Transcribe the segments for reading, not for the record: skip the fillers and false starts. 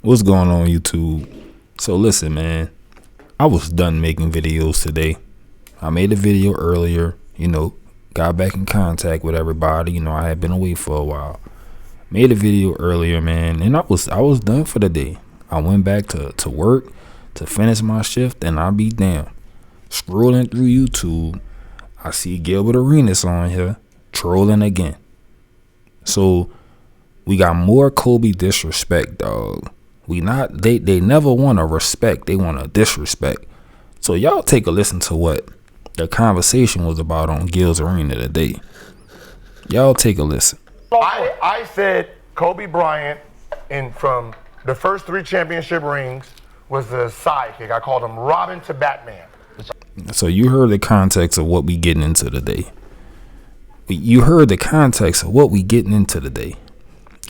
What's going on, YouTube? So listen, man, I was done making videos today. I made a video earlier, got back in contact with everybody. I had been away for a while. Made a video earlier, man, and I was done for the day. I went back to work to finish my shift, and I'll be damned. Scrolling through YouTube, I see Gilbert Arenas on here trolling again. So we got more Kobe disrespect, dog. They never want to respect, they want to disrespect. So y'all take a listen to what the conversation was about on Gil's Arena today. Y'all take a listen. I said Kobe Bryant, from the first 3 championship rings, was the sidekick. I called him Robin to Batman. So you heard the context of what we getting into today. You heard the context of what we getting into today.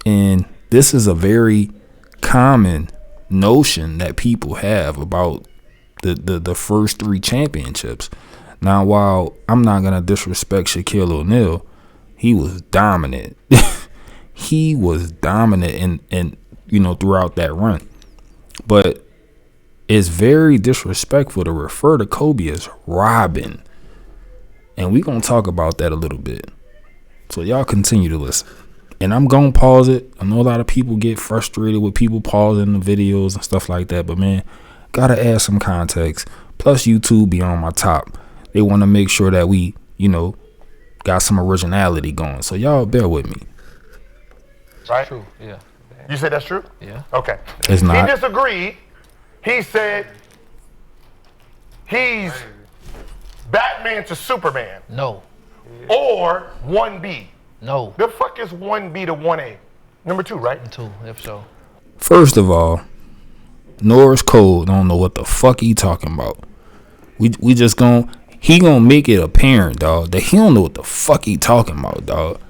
And this is a very common notion that people have about the first 3 championships. Now, while I'm not going to disrespect Shaquille O'Neal, he was dominant. He was dominant and throughout that run. But it's very disrespectful to refer to Kobe as Robin. And we're going to talk about that a little bit. So y'all continue to listen. And I'm going to pause it. I know a lot of people get frustrated with people pausing the videos and stuff like that. But, man, got to add some context. Plus, YouTube be on my top. They want to make sure that we, got some originality going. So y'all bear with me. Right? True, yeah. You said that's true? Yeah. Okay. It's not. He disagreed. He said he's Batman to Superman. No. Or 1B. No. The fuck is 1B to 1A? Number 2, right? 2, if so. First of all, Norris Cole don't know what the fuck he talking about. We just he gonna make it apparent, dog, that he don't know what the fuck he talking about, dog.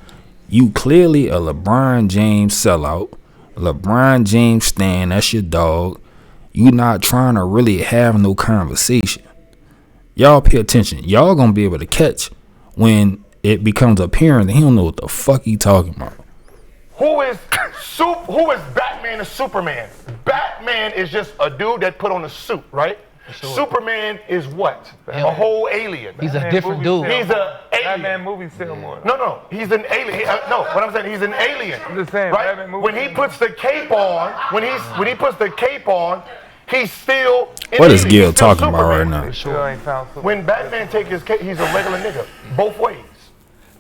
You clearly a LeBron James sellout. LeBron James stan, that's your dog. You not trying to really have no conversation. Y'all pay attention. Y'all gonna be able to catch when it becomes apparent that he don't know what the fuck he talking about. Who is Batman and Superman? Batman is just a dude that put on a suit, right? Sure. Superman is what? A whole alien. He's a different dude. He's an alien. Batman movies sell more. No, he's an alien. No, what I'm saying, he's an alien. I'm just saying, right? Batman movies. When he puts the cape on, when he puts the cape on, he's still. What is Gil talking about right now? When Batman takes his cape, he's a regular nigga. Both ways.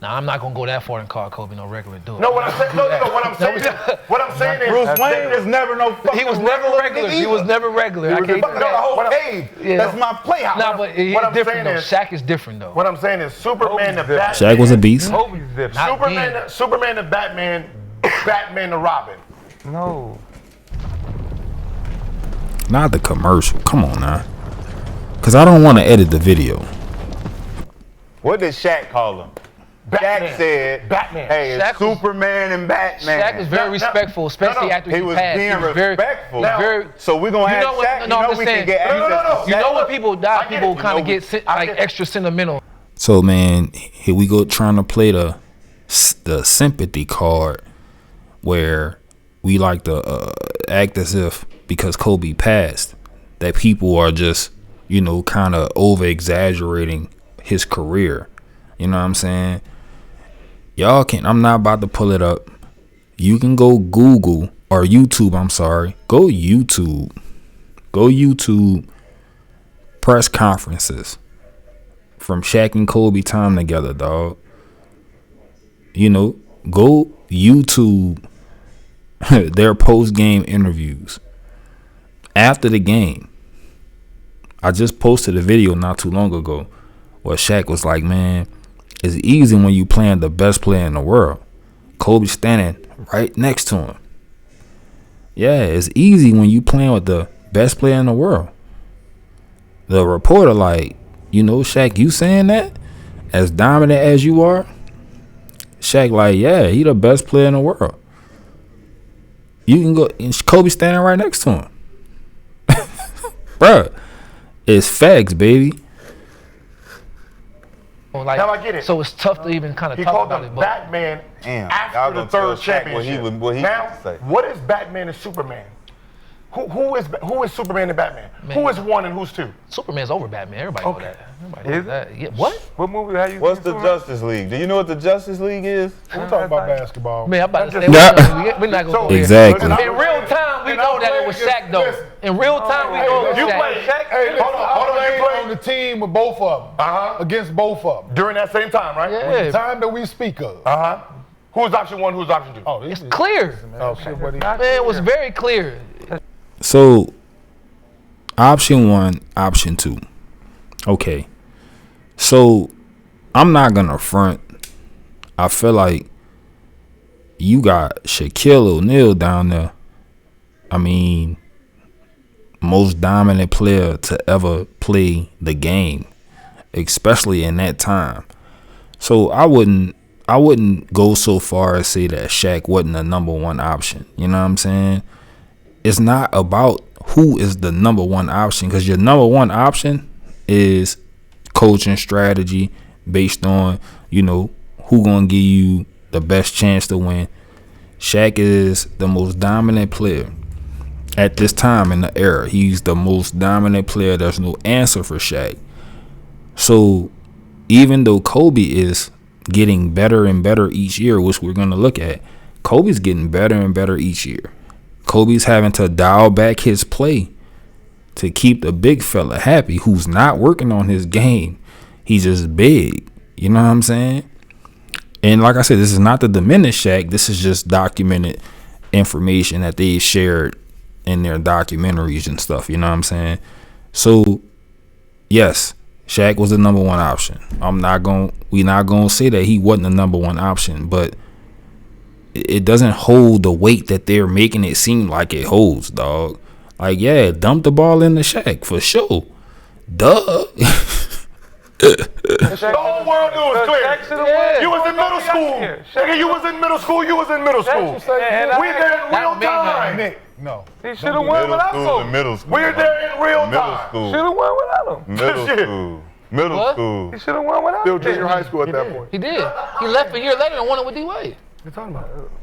Now, I'm not going to go that far and call Kobe no regular dude. No, what I'm saying, what I'm saying is Bruce Wayne was never no fucking He was never regular. He was never regular. I can't the whole cave. That's my playhouse. Nah, but he's different though. Shaq is different though. What I'm saying is Superman to Batman. Shaq was a beast. Kobe's different. Superman to Batman, Batman to Robin. No. Not the commercial. Come on now. Because I don't want to edit the video. What did Shaq call him? Batman. Shaq said, Batman. Hey, it's Shaq was- Superman and Batman. Shaq was very respectful, especially after he He was passed. being respectful. So we're going to have Shaq. No, I'm just we saying. can get access. You know when people die, I get people it. kind of get extra sentimental. So, man, here we go trying to play the sympathy card where we like to act as if because Kobe passed that people are just, kind of over-exaggerating his career. You know what I'm saying? Y'all can, I'm not about to pull it up. You can go Google or YouTube, I'm sorry. Go YouTube press conferences from Shaq and Kobe time together, dog. Go YouTube their post-game interviews after the game. I just posted a video not too long ago where Shaq was like, man, it's easy when you playing the best player in the world. Kobe standing right next to him. Yeah, it's easy when you playing with the best player in the world. The reporter like, Shaq, you saying that? As dominant as you are? Shaq like, yeah, he the best player in the world. You can go, and Kobe standing right next to him. Bruh, it's facts, baby. Like, now I get it. So it's tough to even kind of talk about it. He called him Batman after the third championship. Now, what is Batman and Superman? Who is Superman and Batman? Man. Who is one and who's two? Superman's over Batman. Everybody know that. Everybody knows Is it? that. Yeah. What? What movie have you What's seen the Superman? Justice League? Do you know what the Justice League is? We're talking about basketball. Man, I'm about to say Yeah. we're not gonna go Exactly. there. In real time, we know that it was Shaq though. In real time, we know it was You Shaq. played Shaq. Hey, listen, Hold on, I you played played on the team with both of them. Against both of them. during that same time, right? Yeah. The time that we speak of. Who's option one? Who's option two? Oh, this is Clear. okay, buddy. Man, it was very clear. So, option 1, option 2. Okay. So, I'm not going to front. I feel like you got Shaquille O'Neal down there. I mean, most dominant player to ever play the game, especially in that time. So, I wouldn't go so far as say that Shaq wasn't the number one option. You know what I'm saying? It's not about who is the number one option, because your number one option is coaching strategy based on, you know, who gonna give you the best chance to win. Shaq is the most dominant player at this time in the era. He's the most dominant player. There's no answer for Shaq. So even though Kobe is getting better and better each year, which we're gonna look at, Kobe's getting better and better each year. Kobe's having to dial back his play to keep the big fella happy who's not working on his game. He's just big. You know what I'm saying? And like I said, this is not to diminish Shaq. This is just documented information that they shared in their documentaries and stuff. You know what I'm saying? So, yes, Shaq was the number one option. We're not gonna say that he wasn't the number one option, but it doesn't hold the weight that they're making it seem like it holds, dog. Like, yeah, dump the ball in the Shaq for sure. Duh. The whole world knew it was clear. You was in middle school. Nigga, you was in middle school. You was in middle school. We there in real time. Nick, no. He should have won without him. Middle school. We're there in real Middle time. school. Should have won without him. Middle Shit. school. Middle What? school. He should have won without Still him. junior high school at that point. He did. He left a year later and won it with D-Wade.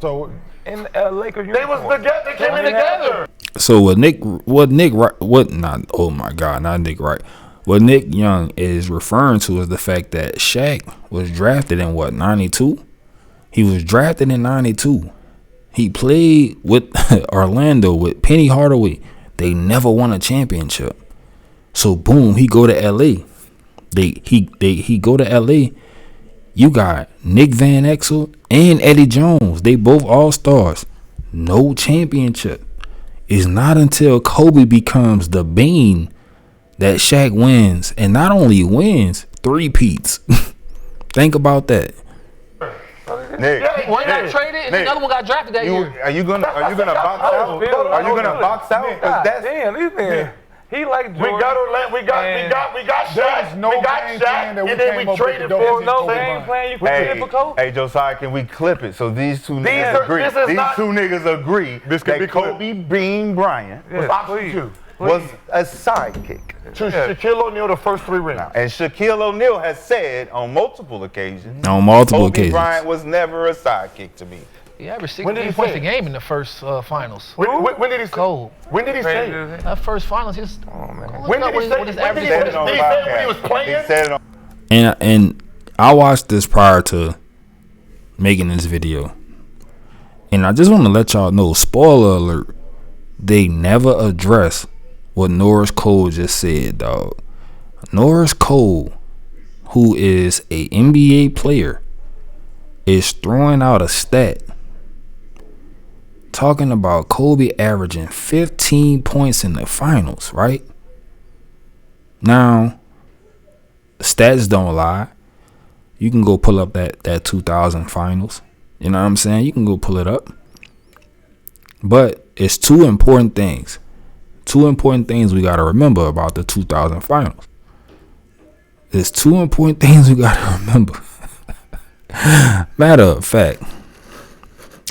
So, In Lakers They was together. They came in together. So what Nick What Nick Young is referring to is the fact that Shaq was drafted in 92? He was drafted in 92. He played with Orlando with Penny Hardaway. They never won a championship. So boom, he go to LA. He go to LA. You got Nick Van Exel and Eddie Jones. They both all-stars. No championship. It's not until Kobe becomes the Bean that Shaq wins. And not only wins, three-peats. Think about that. Nick, One got traded and Nick, the other one got drafted that year. Are you gonna box out? Are you gonna box out? 'Cause that's Damn, these men. He like We Jordan. got Orlando. We got Shaq. There's no We got game Shaq, plan that we and then came we up with traded to for go no Kobe game Bryant. plan you put together for Kobe. Hey, Josiah, can we clip it so these two niggas are- agree? this is These not- two niggas agree This can that be clipped. Kobe Bean Bryant was option two. was a sidekick. To Shaquille O'Neal, the first three rings. And Shaquille O'Neal has said on multiple occasions, On multiple Kobe occasions. Bryant was never a sidekick to me. He averaged When did 16 he points say a game in the first finals. When did he say? Cold. When did he say? it? That first finals, he's When did he say? what his When did average he Said say it was. on Did he say it when he was podcast. playing? He said it on. And I watched this prior to making this video. And I just want to let y'all know, spoiler alert, they never address what Norris Cole just said, dog. Norris Cole, who is a NBA player, is throwing out a stat talking about Kobe averaging 15 points in the finals, right? Now, stats don't lie. You can go pull up that 2000 finals. You know what I'm saying? You can go pull it up. But it's two important things. Two important things we got to remember about the 2000 finals. There's two important things we got to remember. Matter of fact,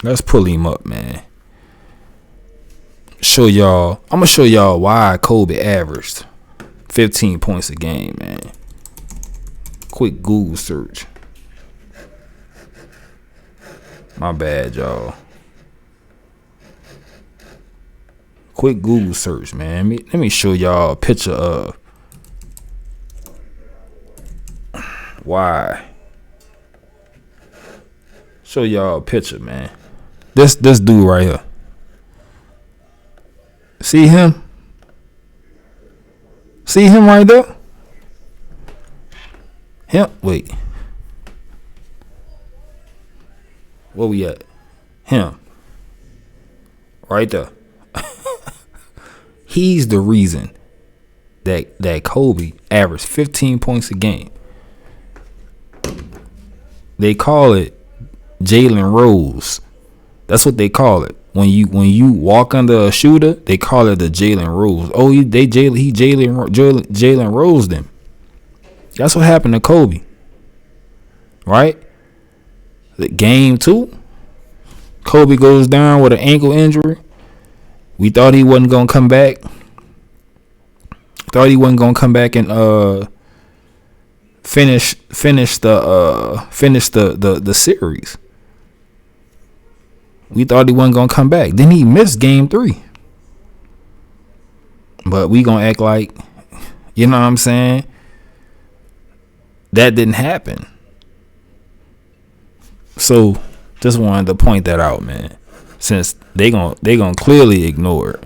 let's pull him up, man. I'm gonna show y'all why Kobe averaged 15 points a game, man. Quick Google search. My bad, y'all. quick Google search, man. Let me show y'all a picture of why. Show y'all a picture, man. This dude right here. See him? See him right there? Him? Wait. Where we at? Him. Right there. He's the reason that Kobe averaged 15 points a game. They call it Jalen Rose. That's what they call it. When you walk under a shooter, they call it the Jalen Rose. Oh, he Jalen Rose them. That's what happened to Kobe. Right? The game 2, Kobe goes down with an ankle injury. We thought he wasn't gonna come back. Thought he wasn't gonna come back and finish the series. We thought he wasn't gonna come back. Then he missed game 3. But we gonna act like, you know what I'm saying, that didn't happen. So just wanted to point that out, man. Since they gonna clearly ignore it.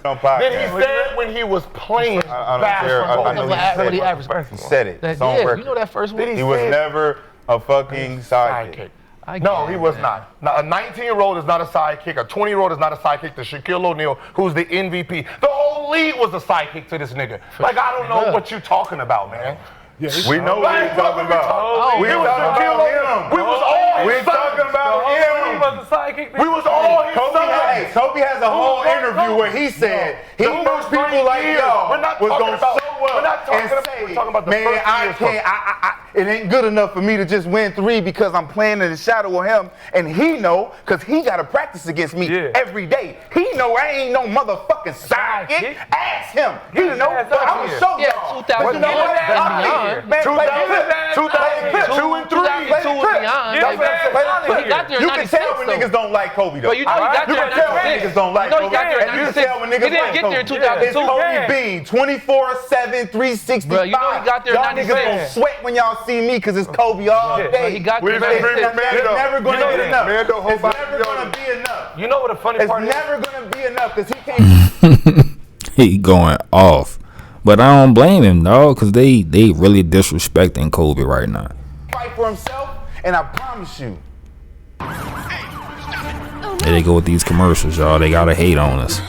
Then he said when he was playing basketball. He said it. It's on record. You know that first one? He was never a fucking sidekick. No, he was not. Now, a 19-year-old is not a sidekick. A 20-year-old is not a sidekick to Shaquille O'Neal, who's the MVP. The whole league was a sidekick to this nigga. Like, I don't know what you talking about, man. Yeah, We know what he's talking about. We was Shaquille O'Neal. We was all his We're talking about him. We was all his sons. Kobe has a whole interview where he said he knew people like y'all was gonna show up and say, man, I can't. It ain't good enough for me to just win 3 because I'm playing in the shadow of him, and he know because he got to practice against me every day. He know I ain't no motherfucking sidekick. Ask him. He know. I'm gonna show y'all. 2000 Man, 2002 and 3. You can tell when niggas don't like Kobe though. But you know he got there in can tell when 96. niggas don't like You know he Kobe. got there in And you can 96. tell when niggas He didn't like get there in Kobe. 2002. It's Kobe Bean, 24/7, 365. Bro, you know he got there in Y'all niggas 96. gonna sweat when y'all see me because it's Kobe all day. He got there in It's 96. never gonna get enough. Man, the whole It's body never gonna be enough. You know what the funny It's part is? never gonna be enough because he can't. He going off. But I don't blame him, dog, because they really disrespecting Kobe right now. Fight for himself, and I promise you. There they go with these commercials, y'all. They gotta hate on us.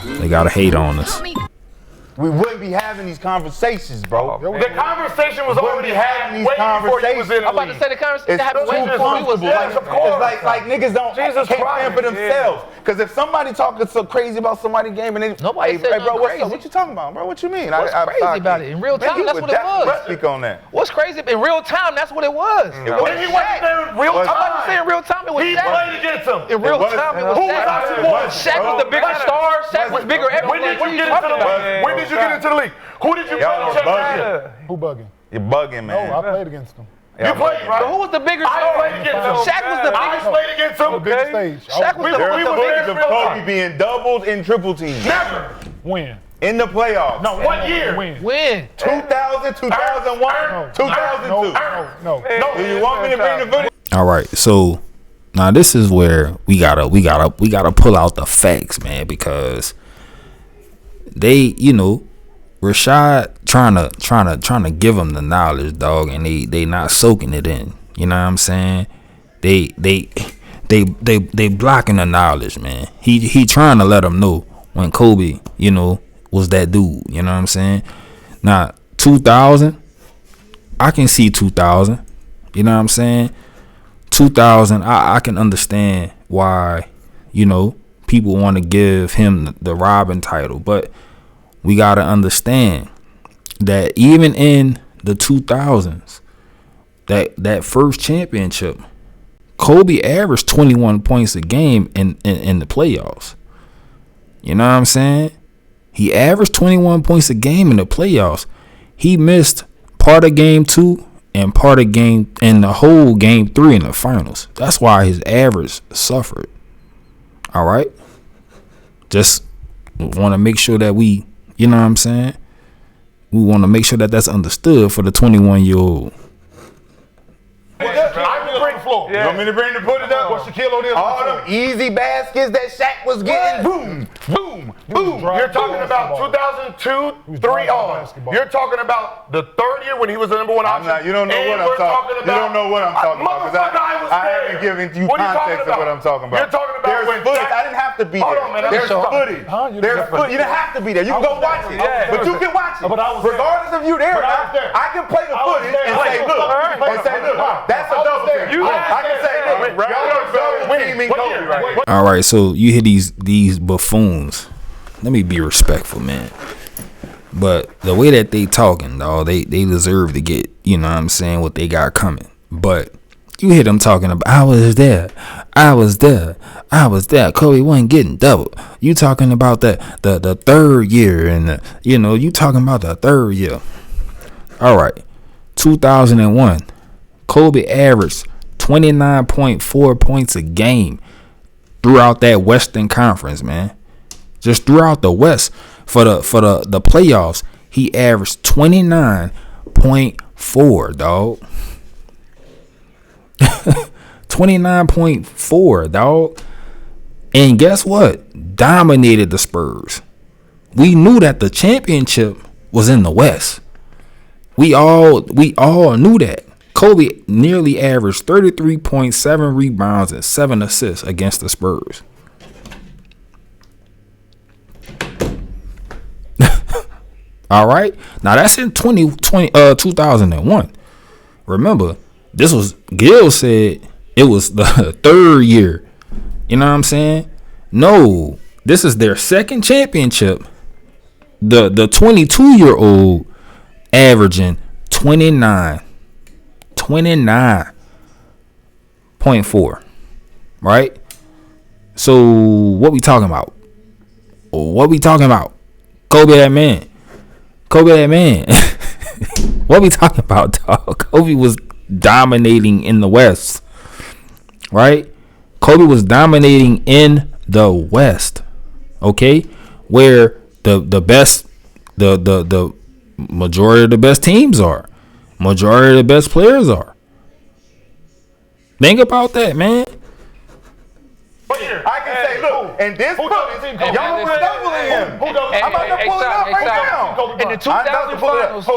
We wouldn't be having these conversations, bro. The conversation was already had these way before you was in the I'm about to league. say the conversation It's happened way too before we was comfortable. there. Yes, of course. It's like niggas don't Jesus can't Christ, stand for themselves. Because if somebody talking so crazy about somebody's game and they Nobody hey, said hey, bro, nothing what's crazy. up? What you talking about, bro? What you mean? What's crazy about it? In real time, that's what it was. Speak on that. What's crazy? In real time, that's what it was. was. It was And he wasn't there in real I'm about to time. say in real time, it was He Shaq. played against him. In real was. time, it was Who was Shaq. option one? Shaq was the bigger star. Shaq was bigger When everywhere. did you get into the league? When did you get into the league? Who did you play Y'all with? bugging. Who bugging? You're bugging, No, man. I played against them. You played, But right? who was the bigger I star? played against him. Shaq was the I biggest. played against him. The big stage. Shaq was the There we are was footage there of in real Kobe time. being doubled in triple teams Never. When? in the playoffs. No, what year? When? When? 2000, 2001, No. 2002. No. Do you want me to bring the footage? All right, so now this is where we gotta pull out the facts, man, because they, Rashad trying to give them the knowledge, dog, and they not soaking it in. You know what I'm saying? They blocking the knowledge, man. He trying to let them know when Kobe, was that dude. You know what I'm saying? Now 2000, I can see 2000. You know what I'm saying? 2000, I can understand why, people want to give him the Robin title, but we got to understand that even in the 2000s, that first championship, Kobe averaged 21 points a game in the playoffs. You know what I'm saying? He averaged 21 points a game in the playoffs. He missed part of game 2 and part of game and the whole game 3 in the finals. That's why his average suffered. All right, just want to make sure that we, you know what I'm saying? We want to make sure that that's understood for the 21-year-old. You want me to bring the put it up? What Shaquille O'Neal? All them easy baskets that Shaq was getting. Boom, boom, boom. You're talking about 2002, 3 on. You're talking about the third year when he was the number one option. You don't know what I'm talking about. You don't know what I'm talking about because I haven't given you context of what I'm talking about. You're talking about there's footage. I didn't have to be there. There's footage. There's footage. You didn't have to be there. You can go watch it. But you can watch it. Regardless of you there or not, I can play the footage and say, look, that's a double team. I can say, look, y'all double teaming Kobe right. All right, so you hear these buffoons. Let me be respectful, man. But the way that they talking, dog, they deserve to get, you know what I'm saying, what they got coming. But you hear them talking about, I was there. Kobe wasn't getting double. You talking about the third year and, you talking about the third year. All right, 2001, Kobe averaged 29.4 points a game throughout that Western Conference, man. Just throughout the West for the playoffs, he averaged 29.4, dog. 29.4, dog. And guess what? Dominated the Spurs. We knew that the championship was in the West. We all knew that. Kobe nearly averaged 33.7 rebounds and 7 assists against the Spurs. All right. Now that's in 2001. Remember, this was Gil said it was the third year. You know what I'm saying? No, this is their second championship. The 22-year-old averaging 29.4. Right? So what we talking about? Kobe that man. What we talking about, dog? Kobe was dominating in the West. Right? Kobe was dominating in the West. Okay? Where the best the majority of the best teams are. Majority of the best players are. Think about that, man. I can say, look, and this footage, y'all were doubling him. I'm about to pull it up right now. In the 2000 finals,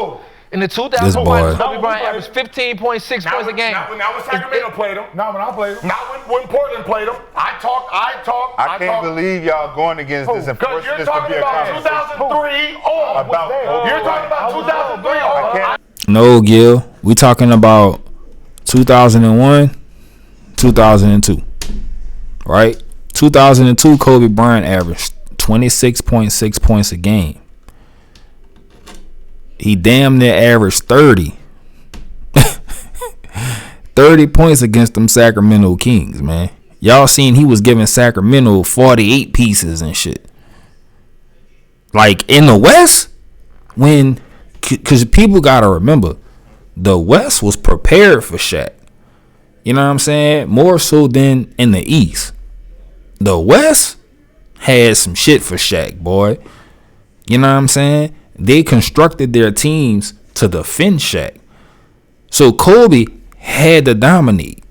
in the 2000 finals, Kobe Bryant averaged 15.6 points a game. Not when Sacramento played him. Not when I played him. Not when Portland played him. I can't believe y'all going against this and forcing this to be a conversation. You're talking about 2003 on. No, Gil. We talking about 2001, 2002. Right? 2002, Kobe Bryant averaged 26.6 points a game. He damn near averaged 30. 30 points against them Sacramento Kings, man. Y'all seen he was giving Sacramento 48 pieces and shit. Like in the West, because people got to remember, the West was prepared for Shaq. You know what I'm saying? More so than in the East. The West had some shit for Shaq, boy. You know what I'm saying? They constructed their teams to defend Shaq. So Kobe had to dominate.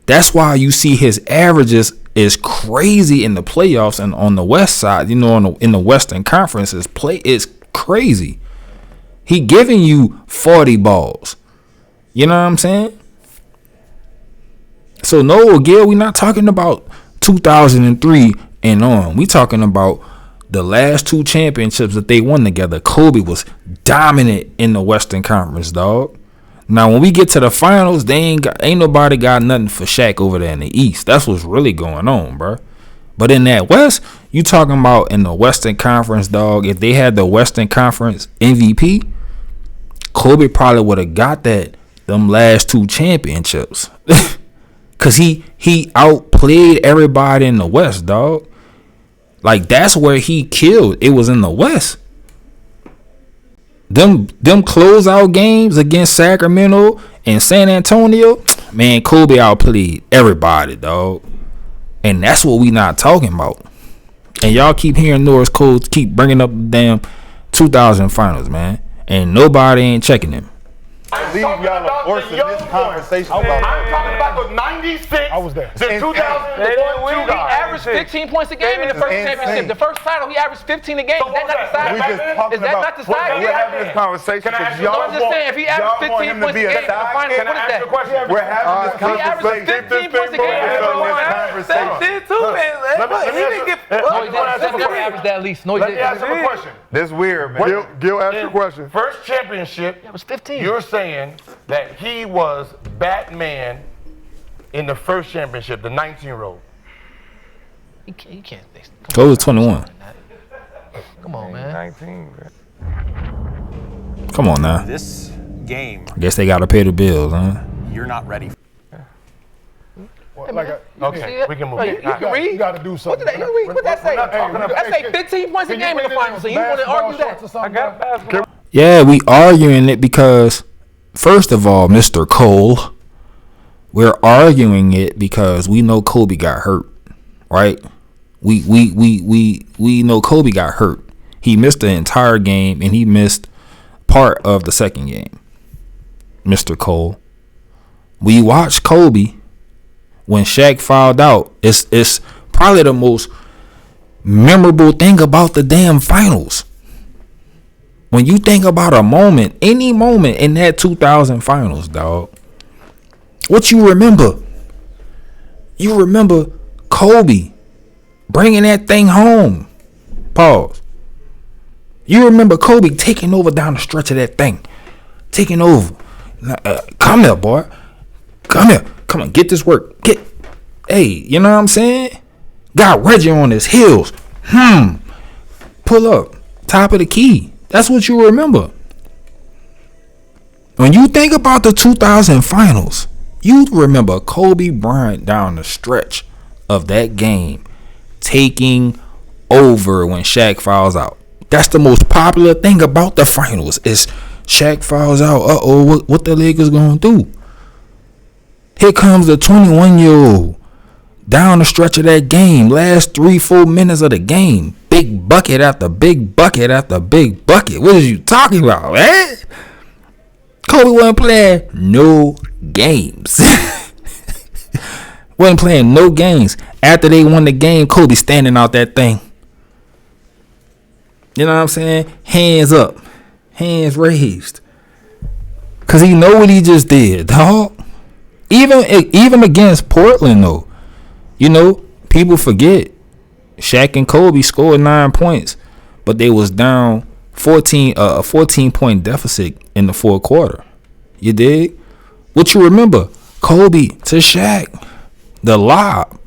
That's why you see his averages is crazy in the playoffs and on the West side. In the Western Conference, his play is crazy. He giving you 40 balls. You know what I'm saying? So no, Gil, we're not talking about 2003 and on. We talking about the last two championships that they won together. Kobe was dominant in the Western Conference, dog. Now when we get to the finals, they ain't nobody got nothing for Shaq over there in the East. That's what's really going on, bro. But in that West, you talking about in the Western Conference, dog. If they had the Western Conference MVP, Kobe probably would have got them last two championships. Cause he outplayed everybody in the West, dog. Like that's where he killed. It was in the West. Them closeout games against Sacramento and San Antonio, man, Kobe outplayed everybody, dog. And that's what we not talking about. And y'all keep hearing Norris Cole keep bringing up the damn 2000 finals, man. And nobody ain't checking him. I leave y'all are forcing this conversation about I'm talking about the 96. I was there. The 2000. He averaged 15 points a game in the first championship. The first title, he averaged 15 a game. Is that not the side? We just talking Is that about not the side? we're having this conversation because y'all I'm just saying, if he averaged 15 points a game in the finals, what is that? We're having this He averaged 15 points a game in the finals. That did too, man. He didn't get. No, he never averaged that at least. No, he Let me ask didn't. him a question. This weird, man. Gil, ask your question. First championship, It was 15. you're saying that he was Batman in the first championship, the 19-year-old. He can't. Cole was 21. Come on, man. 19, man. Come on now. This game, I guess they gotta pay the bills, huh? you're not ready. Okay, we can move. You can read. You got to do What something. did that? What that say? That say 15 points a Can you game in the bring finals, and you want to basketball argue that? shorts or something, I got bro? basketball. Yeah, we arguing it because, first of all, Mr. Cole, we're arguing it because we know Kobe got hurt, right? We know Kobe got hurt. He missed the entire game and he missed part of the second game. Mr. Cole, we watched Kobe when Shaq fouled out. It's probably the most memorable thing about the damn finals. When you think about a moment, any moment in that 2000 finals, dog, what you remember? You remember Kobe bringing that thing home. Pause. You remember Kobe taking over down the stretch of that thing. Taking over. Come here, boy. Come here. Come on, get this work. Hey, you know what I'm saying? Got Reggie on his heels. Pull up. Top of the key. That's what you remember. When you think about the 2000 finals, you remember Kobe Bryant down the stretch of that game taking over when Shaq fouls out. That's the most popular thing about the finals is Shaq fouls out. What the Lakers gonna do? Here comes the 21-year-old down the stretch of that game, last 3-4 minutes of the game, big bucket after big bucket after big bucket. What is you talking about, man? Kobe wasn't playing no games. Wasn't playing no games. After they won the game, Kobe standing out that thing. You know what I'm saying? Hands up. Hands raised. Because he know what he just did, dog. Even against Portland, though. You know, people forget. Shaq and Kobe scored 9 points. But they was down a 14-point deficit in the fourth quarter. You dig? What you remember? Kobe to Shaq. The lob.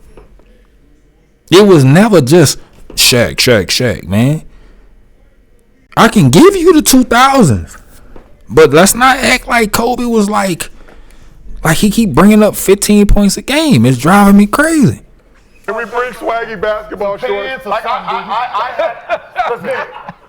It was never just Shaq, man. I can give you the 2000s. But let's not act like Kobe was like he keep bringing up 15 points a game. It's driving me crazy. Can we bring swaggy basketball shorts? Like You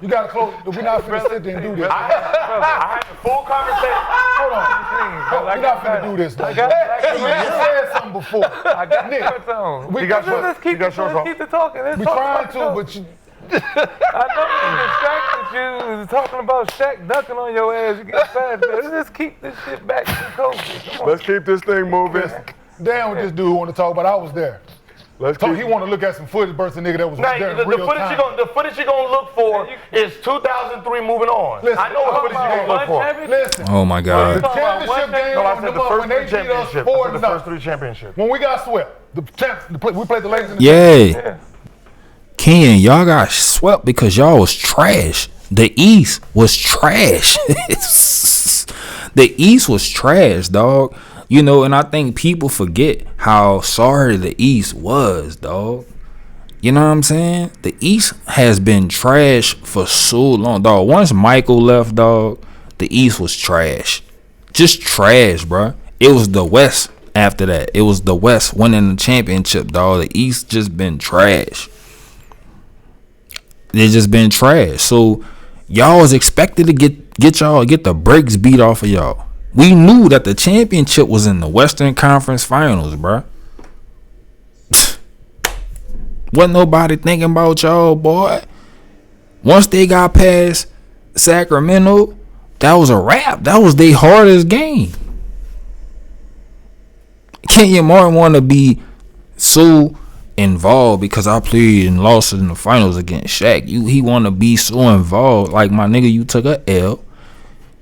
got to close. We're not finna sit there and do this. I had the full conversation. Hold on. We're not finna do this, though. You said something before. I got Nick, shorts on. let's keep the talking. we trying to, but you... I know you distracted you talking about Shaq dunking on your ass. You get fat. Let's just keep this shit back to Kobe. Come on. Let's keep this thing moving. Damn what this dude want to talk about. I was there. He want to look at some footage versus a nigga that was there in real time. The footage you're going to look for is 2003 moving on. Listen, I know what footage you're going to look for. Listen. Oh my The God. championship game No, I on said the the when they first beat three us championships. 4-0. The first three championships. When we got swept, we played the Lakers in the Yeah. Ken, y'all got swept because y'all was trash. The East was trash. The East was trash, dog. You know, and I think people forget how sorry the East was, dog. You know what I'm saying? The East has been trash for so long, dog. Once Michael left, dog, the East was trash. Just trash, bro. It was the West after that. It was the West winning the championship, dog. The East just been trash. They just been trash. So y'all was expected to get the brakes beat off of y'all. We knew that the championship was in the Western Conference Finals, bruh. Wasn't nobody thinking about y'all, boy. Once they got past Sacramento, that was a wrap. That was their hardest game. Kenyon Martin want to be so involved because I played and lost in the finals against Shaq. He want to be so involved. Like, my nigga, you took a L.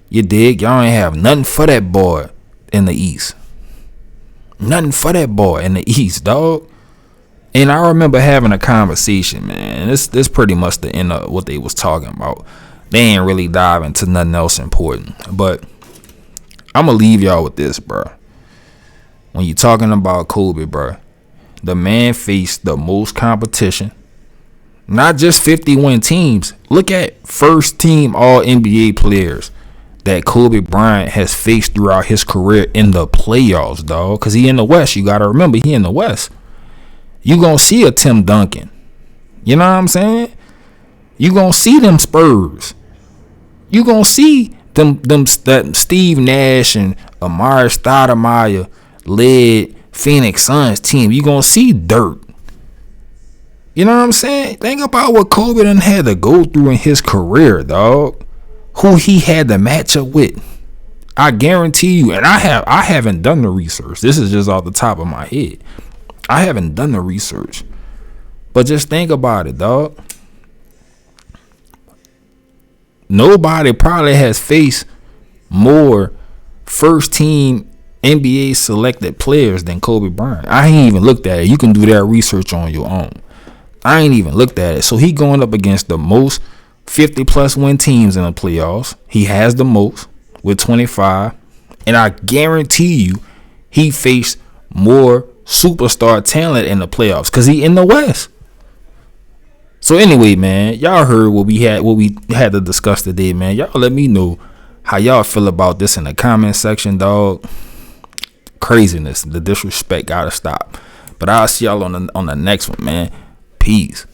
You dig? Y'all ain't have nothing for that boy in the East. Nothing for that boy in the East, dog. And I remember having a conversation, man. This pretty much the end of what they was talking about. They ain't really dive into nothing else important. But I'm going to leave y'all with this, bro. When you're talking about Kobe, bro, the man faced the most competition. Not just 50-win teams. Look at first team All-NBA players that Kobe Bryant has faced throughout his career in the playoffs, dog. Because he in the West. You got to remember, he in the West. You going to see a Tim Duncan. You know what I'm saying? You going to see them Spurs. You going to see that Steve Nash and Amari Stoudemire led Phoenix Suns team. You going to see dirt. You know what I'm saying? Think about what Kobe done had to go through in his career, dog. Who he had to match up with. I guarantee you, and I haven't done the research. This is just off the top of my head. I haven't done the research. But just think about it, dog. Nobody probably has faced more first team NBA selected players than Kobe Bryant. I ain't even looked at it. You can do that research on your own. I ain't even looked at it. So he going up against the most 50-plus win teams in the playoffs. He has the most with 25. And I guarantee you he faced more superstar talent in the playoffs because he in the West. So anyway, man, y'all heard what we had to discuss today, man. Y'all let me know how y'all feel about this in the comment section, dog. Craziness, the disrespect gotta stop. But I'll see y'all on the next one, man. Peace.